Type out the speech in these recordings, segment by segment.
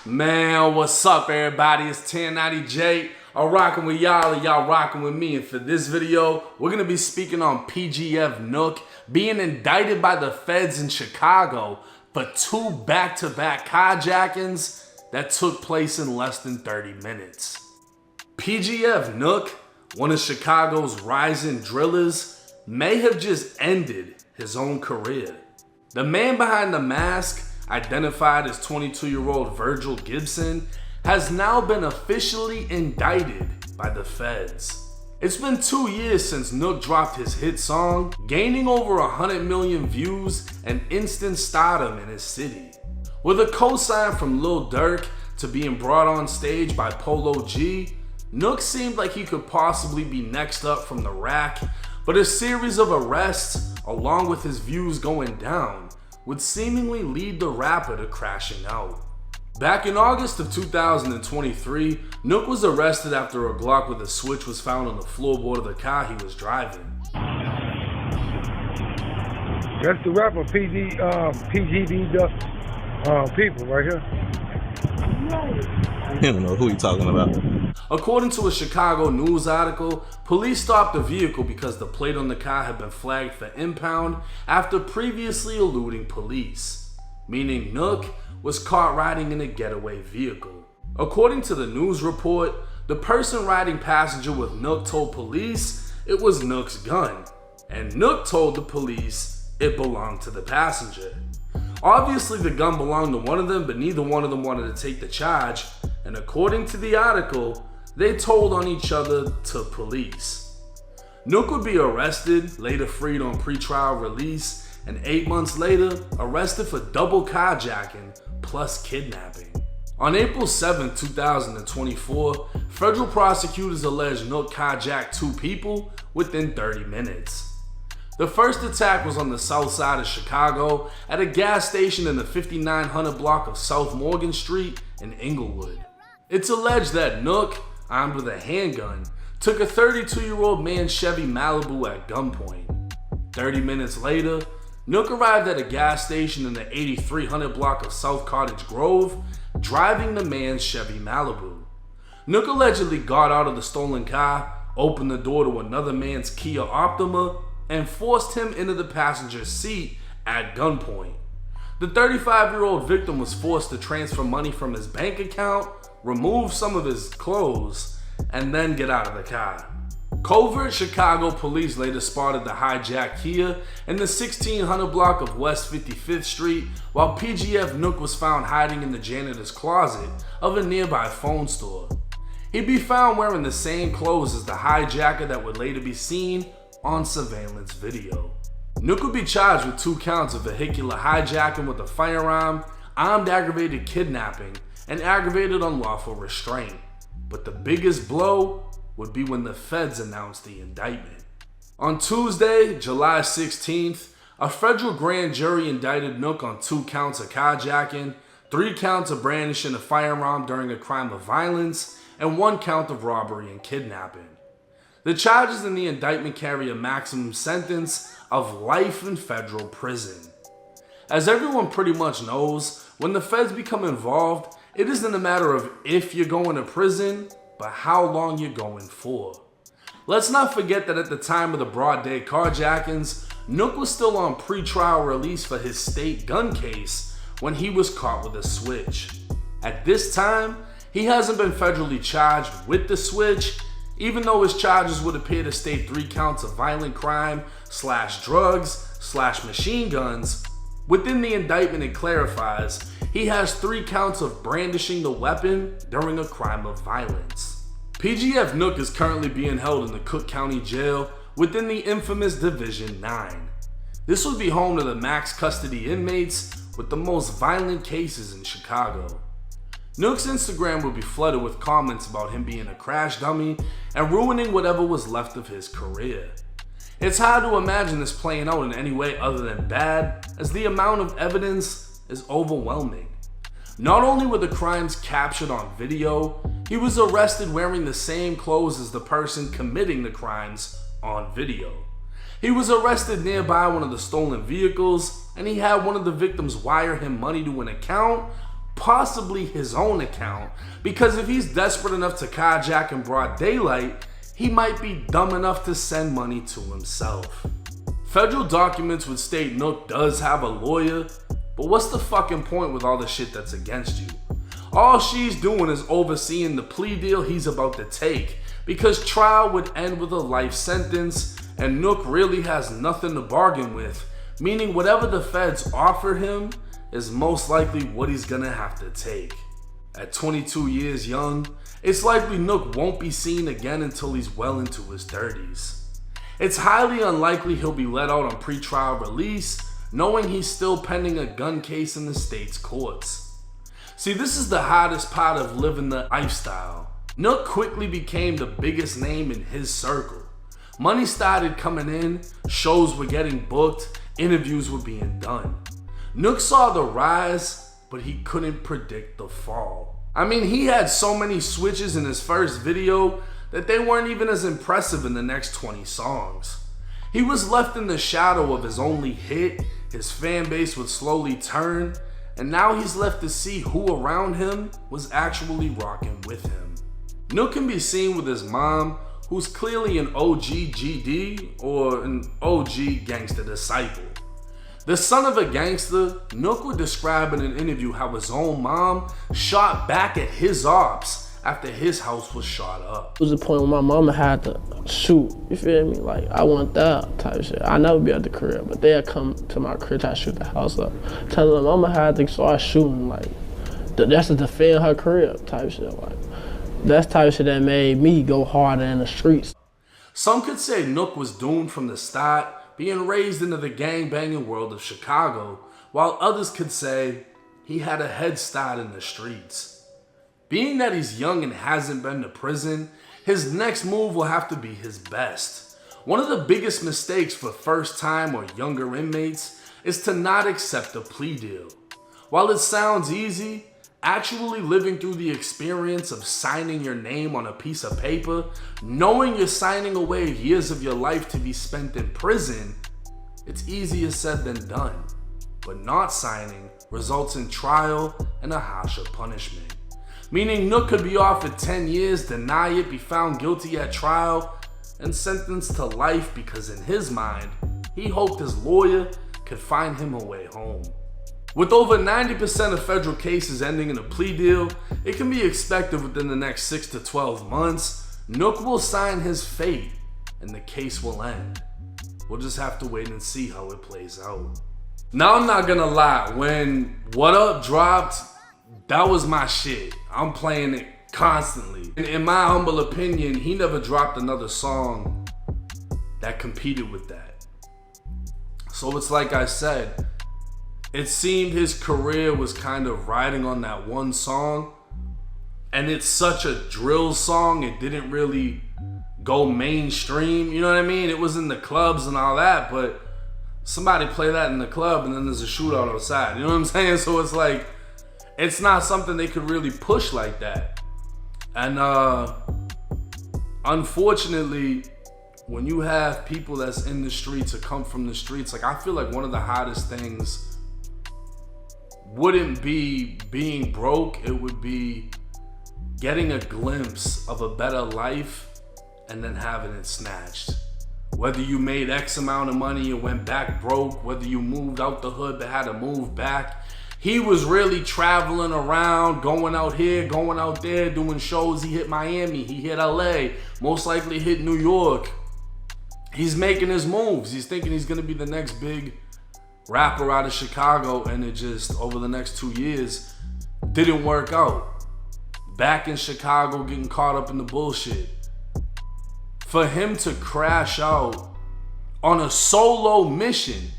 Man, what's up everybody? It's 1090J. I'm rocking with y'all and y'all rocking with me. And for this video, we're going to be speaking on PGF Nook being indicted by the feds in Chicago for 2 back-to-back carjackings that took place in less than 30 minutes. PGF Nook, one of Chicago's rising drillers, may have just ended his own career. The man behind the mask, identified as 22-year-old Virgil Gibson, has now been officially indicted by the feds. It's been 2 years since Nook dropped his hit song, gaining over 100 million views and instant stardom in his city. With a cosign from Lil Durk to being brought on stage by Polo G, Nook seemed like he could possibly be next up from the rack, but a series of arrests, along with his views going down, would seemingly lead the rapper to crashing out. Back in August of 2023, Nook was arrested after a Glock with a switch was found on the floorboard of the car he was driving. That's the rapper PGB people right here. I don't know who you talking about. According to a Chicago news article, police stopped the vehicle because the plate on the car had been flagged for impound after previously eluding police, meaning Nook was caught riding in a getaway vehicle. According to the news report, the person riding passenger with Nook told police it was Nook's gun, and Nook told the police it belonged to the passenger. Obviously the gun belonged to one of them, but neither one of them wanted to take the charge, and according to the article, they told on each other to police. Nook would be arrested, later freed on pretrial release, and 8 months later, arrested for double carjacking plus kidnapping. On April 7, 2024, federal prosecutors alleged Nook carjacked 2 people within 30 minutes. The first attack was on the south side of Chicago at a gas station in the 5900 block of South Morgan Street in Inglewood. It's alleged that Nook, armed with a handgun, took a 32-year-old man's Chevy Malibu at gunpoint. 30 minutes later, Nook arrived at a gas station in the 8300 block of South Cottage Grove, driving the man's Chevy Malibu. Nook allegedly got out of the stolen car, opened the door to another man's Kia Optima, and forced him into the passenger seat at gunpoint. The 35-year-old victim was forced to transfer money from his bank account, remove some of his clothes, and then get out of the car. Covert Chicago police later spotted the hijacked Kia in the 1600 block of West 55th Street, while PGF Nook was found hiding in the janitor's closet of a nearby phone store. He'd be found wearing the same clothes as the hijacker that would later be seen on surveillance video. Nook would be charged with 2 counts of vehicular hijacking with a firearm, armed aggravated kidnapping, and aggravated unlawful restraint. But the biggest blow would be when the feds announced the indictment. On Tuesday, July 16th, a federal grand jury indicted Nook on 2 counts of carjacking, 3 counts of brandishing a firearm during a crime of violence, and 1 count of robbery and kidnapping. The charges in the indictment carry a maximum sentence of life in federal prison. As everyone pretty much knows, when the feds become involved, it isn't a matter of if you're going to prison, but how long you're going for. Let's not forget that at the time of the broad day carjackings, Nook was still on pretrial release for his state gun case when he was caught with a switch. At this time, he hasn't been federally charged with the switch, even though his charges would appear to state 3 counts of violent crime / drugs / machine guns. Within the indictment, it clarifies he has 3 counts of brandishing the weapon during a crime of violence. PGF Nook is currently being held in the Cook County Jail within the infamous Division 9. This would be home to the max custody inmates with the most violent cases in Chicago. Nook's Instagram would be flooded with comments about him being a crash dummy and ruining whatever was left of his career. It's hard to imagine this playing out in any way other than bad, as the amount of evidence is overwhelming. Not only were the crimes captured on video, he was arrested wearing the same clothes as the person committing the crimes on video. He was arrested nearby one of the stolen vehicles, and he had one of the victims wire him money to an account possibly his own account, because if he's desperate enough to carjack in broad daylight, he might be dumb enough to send money to himself. Federal documents would state Nook does have a lawyer, but what's the fucking point with all the shit that's against you? All she's doing is overseeing the plea deal he's about to take, because trial would end with a life sentence, and Nook really has nothing to bargain with, meaning whatever the feds offer him is most likely what he's gonna have to take. At 22 years young, it's likely Nook won't be seen again until he's well into his 30s. It's highly unlikely he'll be let out on pretrial release, knowing he's still pending a gun case in the state's courts. See, this is the hardest part of living the lifestyle. Nook quickly became the biggest name in his circle. Money started coming in, shows were getting booked, interviews were being done. Nook saw the rise, but he couldn't predict the fall. I mean, he had so many switches in his first video that they weren't even as impressive in the next 20 songs. He was left in the shadow of his only hit, his fan base would slowly turn, and now he's left to see who around him was actually rocking with him. Nook can be seen with his mom, who's clearly an OG GD or an OG gangster disciple. The son of a gangster, Nook would describe in an interview how his own mom shot back at his ops after his house was shot up. It was a point where my mama had to shoot, you feel me? Like, I want that type shit. I never be at the crib, but they'd come to my crib, try to shoot the house up. Telling my mama had to start shooting, like, that's to defend her crib type shit. Like, that's type of shit that made me go harder in the streets. Some could say Nook was doomed from the start, being raised into the gang-banging world of Chicago, while others could say he had a head start in the streets. Being that he's young and hasn't been to prison, his next move will have to be his best. One of the biggest mistakes for first-time or younger inmates is to not accept a plea deal. While it sounds easy, actually living through the experience of signing your name on a piece of paper, knowing you're signing away years of your life to be spent in prison, it's easier said than done. But not signing results in trial and a harsher punishment. Meaning Nook could be offered 10 years, deny it, be found guilty at trial, and sentenced to life because in his mind, he hoped his lawyer could find him a way home. With over 90% of federal cases ending in a plea deal, it can be expected within the next 6 to 12 months, Nook will sign his fate and the case will end. We'll just have to wait and see how it plays out. Now I'm not gonna lie, when What Up dropped, that was my shit. I'm playing it constantly. In my humble opinion, he never dropped another song that competed with that. So it's like I said, it seemed his career was kind of riding on that one song, and it's such a drill song, it didn't really go mainstream, you know what I mean? It was in the clubs and all that, but somebody play that in the club and then there's a shootout outside, you know what I'm saying? So it's like, it's not something they could really push like that. And unfortunately, when you have people that's in the streets or come from the streets, like I feel like one of the hardest things wouldn't be being broke, it would be getting a glimpse of a better life and then having it snatched. Whether you made X amount of money and went back broke, whether you moved out the hood but had to move back. He was really traveling around, going out here, going out there, doing shows. He hit Miami, he hit LA, most likely hit New York. He's making his moves. He's thinking he's gonna be the next big rapper out of Chicago, and it just, over the next 2 years, didn't work out. Back in Chicago, getting caught up in the bullshit. For him to crash out on a solo mission,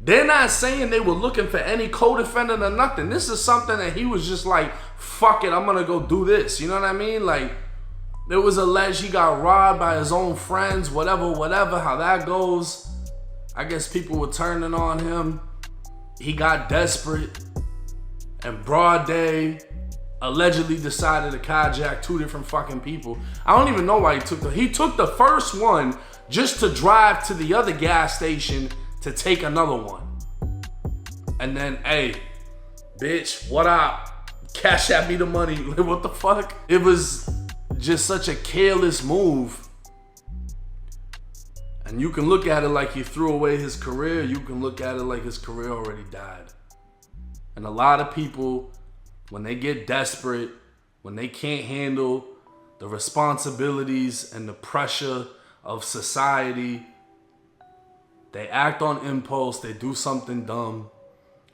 they're not saying they were looking for any co-defendant or nothing. This is something that he was just like, fuck it, I'm gonna go do this. You know what I mean? Like, it was alleged he got robbed by his own friends, whatever, how that goes. I guess people were turning on him. He got desperate and broad day allegedly decided to carjack 2 different fucking people. I don't even know why he took the first one just to drive to the other gas station to take another one. And then, hey, bitch, what up? cash at me the money. Like, what the fuck? It was just such a careless move. And you can look at it like he threw away his career. You can look at it like his career already died. And a lot of people, when they get desperate, when they can't handle the responsibilities and the pressure of society, they act on impulse, they do something dumb,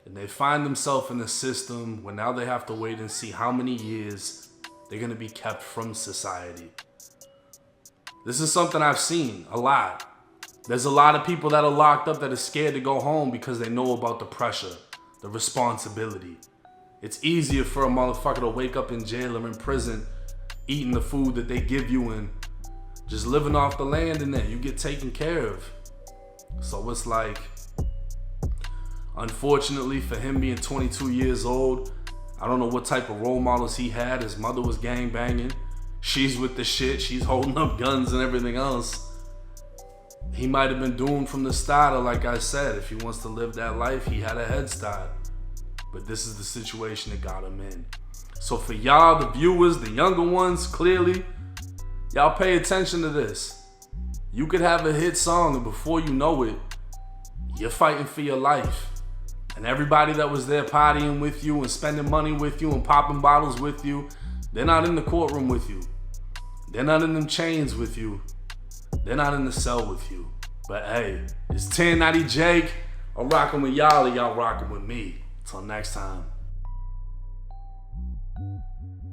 and they find themselves in a system where now they have to wait and see how many years they're gonna be kept from society. This is something I've seen a lot. There's a lot of people that are locked up that are scared to go home because they know about the pressure, the responsibility. It's easier for a motherfucker to wake up in jail or in prison, eating the food that they give you and just living off the land in there. You get taken care of. So it's like, unfortunately for him being 22 years old, I don't know what type of role models he had. His mother was gang banging. She's with the shit. She's holding up guns and everything else. He might have been doomed from the start, or like I said, if he wants to live that life, he had a head start. But this is the situation that got him in. So for y'all, the viewers, the younger ones, clearly, y'all pay attention to this. You could have a hit song and before you know it, you're fighting for your life. And everybody that was there partying with you and spending money with you and popping bottles with you, they're not in the courtroom with you. They're not in them chains with you. They're not in the cell with you. But hey, it's 1090 Jake. I'm rocking with y'all and y'all rocking with me. Till next time.